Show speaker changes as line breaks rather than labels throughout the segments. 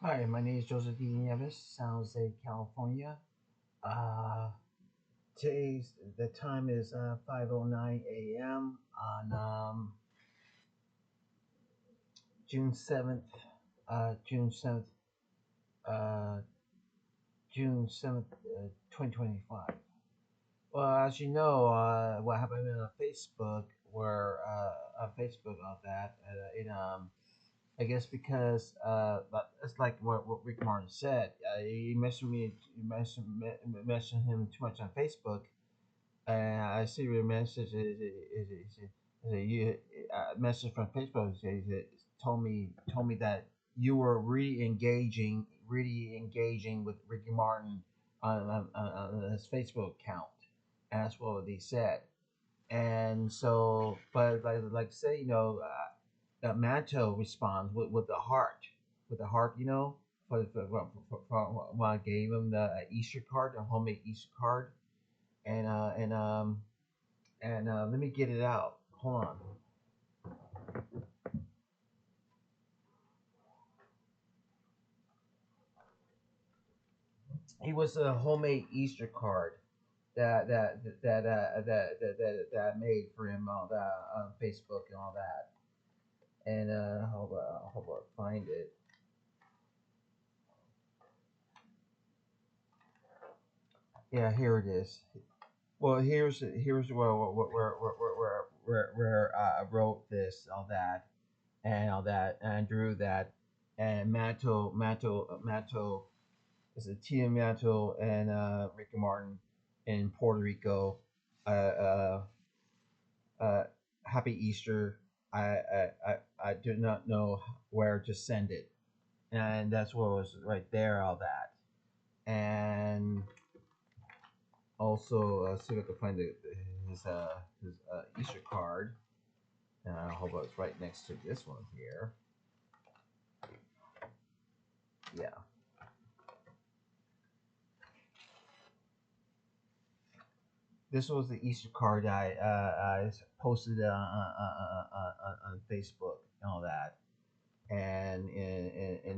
Hi, my name is Joseph Nieves, San Jose, California. Uh, the time is 5:09 a.m. on June 7th, June 7th, uh, June 7th, 2025. Well, as you know, what happened on Facebook, where on Facebook of that, I guess because but it's like what Rick Martin said. You mentioned him too much on Facebook, and I see your message is a you message from Facebook told me that you were really engaging with Ricky Martin on his Facebook account. And that's what they said. And so, but like say, that Manto responds with the heart, for when I gave him the Easter card, the homemade Easter card, and let me get it out. Hold on. It was a homemade Easter card that I made for him on that on Facebook and all that. And hope I find it. Yeah, here it is. Well, here's where I wrote this, all that, and drew that, and Manto is a Tia Manto and Ricky Martin in Puerto Rico. Uh, uh, uh, Happy Easter. I do not know where to send it, and that's what was right there. All that, and also see if I can find his Easter card. I hope it's right next to this one here. Yeah, this was the Easter card I posted on Facebook and all that. And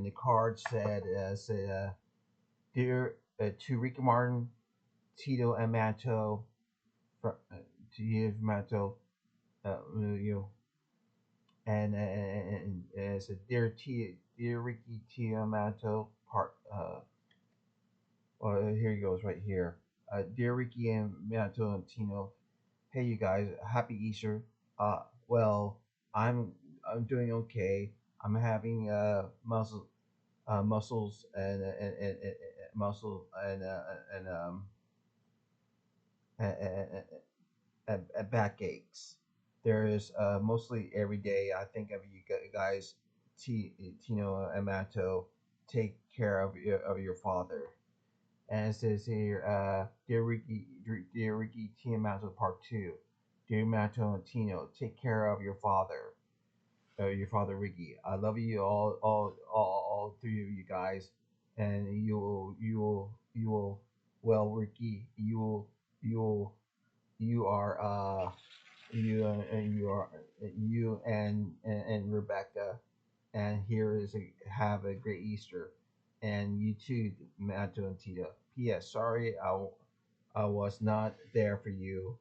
the card said, dear to Ricky Martin, Tito, and Manto, to you, Manto, you and it said, dear Ricky, Tito, and Manto, part. Well, here he goes right here. Dear Ricky and Manto and Tino, hey you guys, happy Easter. Uh, well, I'm I'm doing okay. I'm having muscles and muscle and backaches. There is mostly every day. I think of you guys, Tino and Mato, take care of your father. And it says here, dear Ricky, Tino Mato Part Two, dear Mato and Tino, take care of your father Ricky. I love you all three of you guys, and well, Ricky, you are you are you and Rebecca, and here is have a great Easter, and you too, Mato and Tita. P.S. Sorry, I was not there for you,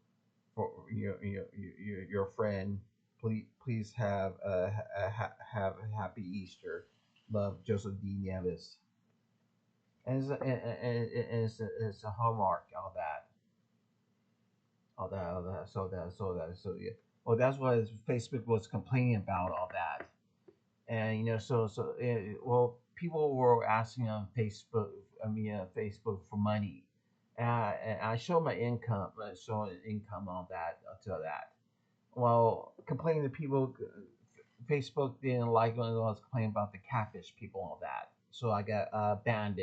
for your friend. Please have a happy Easter. Love, Joseph D. Nieves. And it's a hallmark, all that. So yeah. Well, that's what Facebook was complaining about, all that. And well, people were asking on Facebook, Facebook for money. And I showed my income, on that, to that. Well, complaining to people, Facebook didn't like when I was complaining about the catfish people and all that. So I got banned,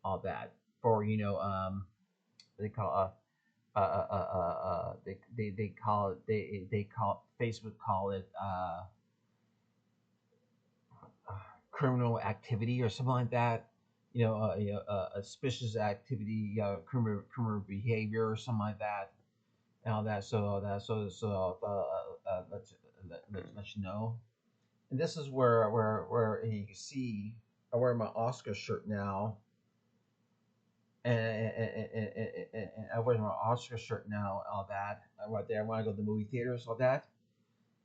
all that, for they call they call it they call Facebook call it criminal activity or something like that. Suspicious activity, criminal behavior or something like that, and all that. So all that. Let you know. And this is where you can see I wear my Oscar shirt now, and I wear my Oscar shirt now, all that right there. When I go to the movie theaters, all that,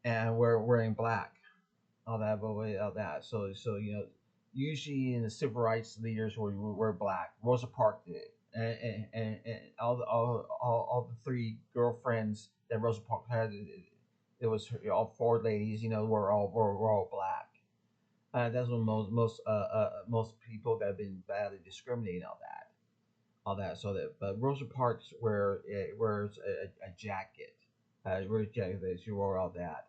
and we're wearing black, all that, but all that. So usually in the civil rights leaders we wear black. Rosa Parks did, and all the three girlfriends that Rosa Parks had, it was all four ladies. Were all black. That's when most people that have been badly discriminated, all that. So that, but Rosa Parks wears a jacket, wears a jacket that she wore all that.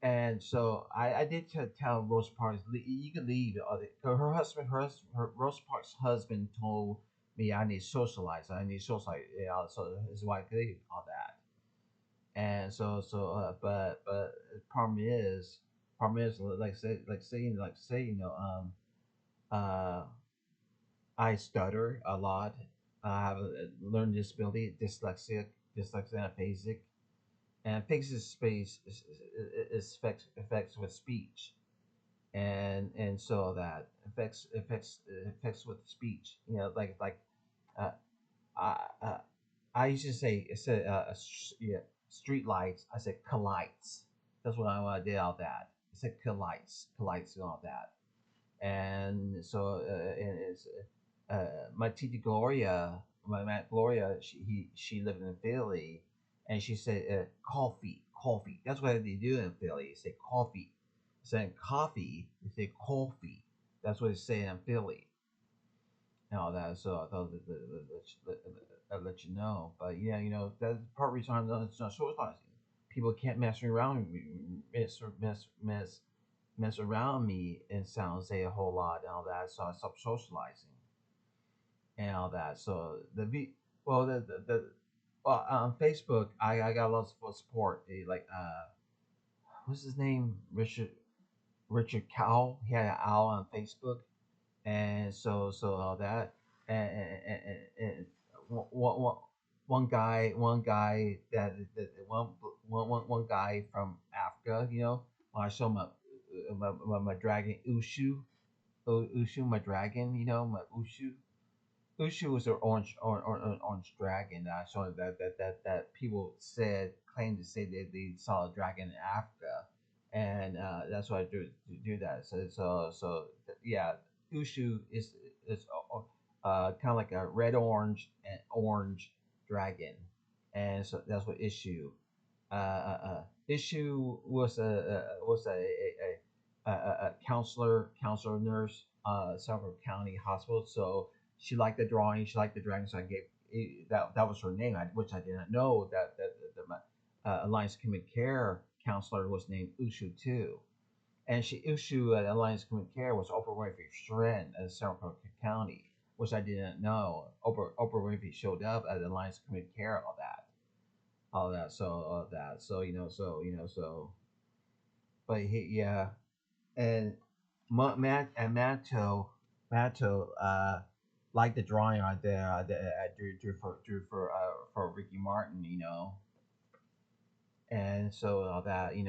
And so I did tell Rosa Parks, you can leave. Her husband, her Rosa Parks' husband told me I need to socialize. I need to socialize. So his wife could leave, all that. And but problem is like say uh I stutter a lot. I have a learning disability, dyslexia, and aphasic. And aphasic space is affects with speech, and so that affects with speech. Uh, I uh, I used to say yeah, street lights. I said collites. That's what I did all that. I said collites and all that. And so and it's my Tita Gloria, my Aunt Gloria, she lived in Philly, and she said coffee. That's what they do in Philly. They say coffee. Saying coffee, they say coffee. That's what they say in Philly and all that. So I thought I'd let you know. But yeah, that's part of the reason I'm not, it's not socializing. People can't mess around me, mess around me and sound say a whole lot and all that. So I stopped socializing and all that. So well the well on Facebook I got lots of support. Like what's his name, Richard Cowell. He had an owl on Facebook, and so all that, and one guy one guy from Africa, when I show my dragon Ushu, my dragon, my Ushu was an orange dragon that I saw that people claimed to say that they saw a dragon in Africa, and that's why I do that. Yeah, Ushu is kind of like a red orange and orange dragon, and so that's what issue was a counselor nurse, Suffolk County Hospital. So she liked the drawing, she liked the dragon, so I gave that was her name, which I didn't know that Alliance Community Care counselor was named Ushu too. And Ushu at Alliance Community Care was Oprah Winfrey's friend at Suffolk County, which I didn't know. Oprah Winfrey showed up at Alliance Community Care, all that. But yeah, and Matt and Matto liked the drawing right there. I drew for Ricky Martin, and so all that, and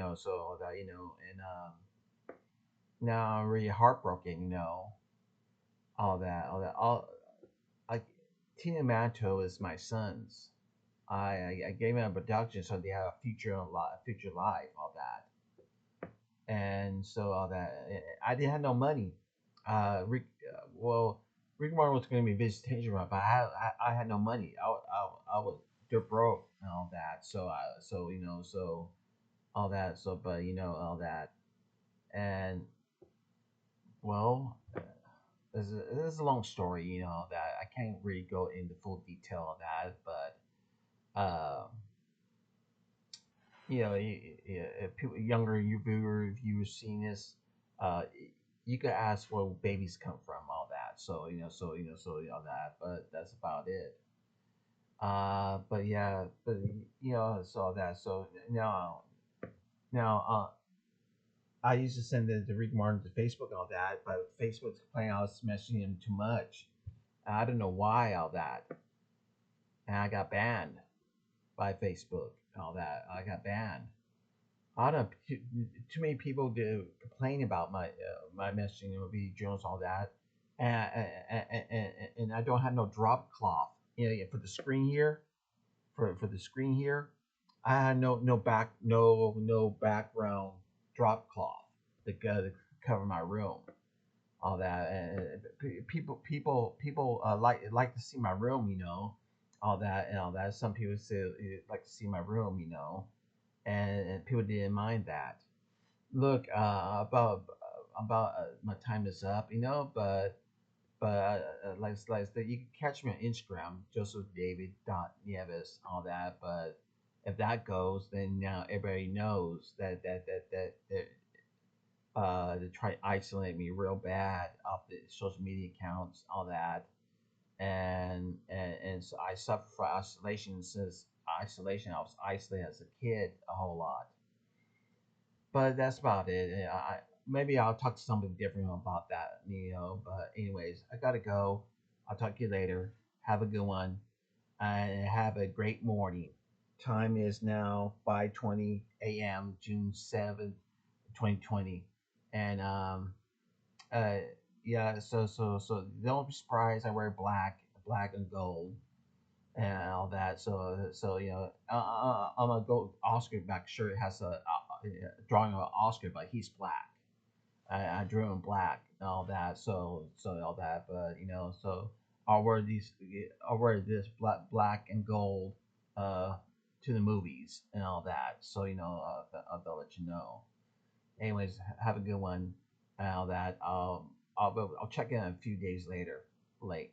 now I'm really heartbroken, all like Tina Matto is my son's. I gave him a production so they have a future life, all that. And so all that. I didn't have no money. Well, Rick Martin was going to be visitation run, but I had no money. I was dirt broke and all that. So all that. So but all that. And well, this is a long story. That I can't really go into full detail of that, but if people younger viewers seeing this, uh, you could ask where babies come from, all that. So that, but that's about it. But yeah, but so that. So now, I used to send it to Rick Martin to Facebook and all that, but Facebook's complaining I was messaging him too much. I don't know why all that, and I got banned by Facebook and all that. I got banned. I don't know. Too many people do complain about my messaging, video journals, all that, and I don't have no drop cloth. For the screen here, for the screen here, I had no background drop cloth to cover my room, all that. And people like to see my room, all that and all that. Some people say like to see my room, and people didn't mind that. Look, about my time is up, but you can catch me on Instagram, Joseph David Nieves, all that. But if that goes, then now everybody knows that they try to isolate me real bad off the social media accounts, all that, and so I suffer from isolation since isolation. I was isolated as a kid a whole lot, but that's about it. Maybe I'll talk to somebody different about that, But anyways, I gotta go. I'll talk to you later. Have a good one and have a great morning. Time is now 5:20 a.m. June 7th, 2020, and uh, yeah. So don't be surprised. I wear black and gold and all that. So I'm gonna go Oscar back shirt has a drawing of an Oscar, but he's black. I drew him black and all that. So all that, but I'll wear this black and gold uh to the movies and all that. So I'll let you know. Anyways, have a good one and all that. I'll check in a few days later. Late.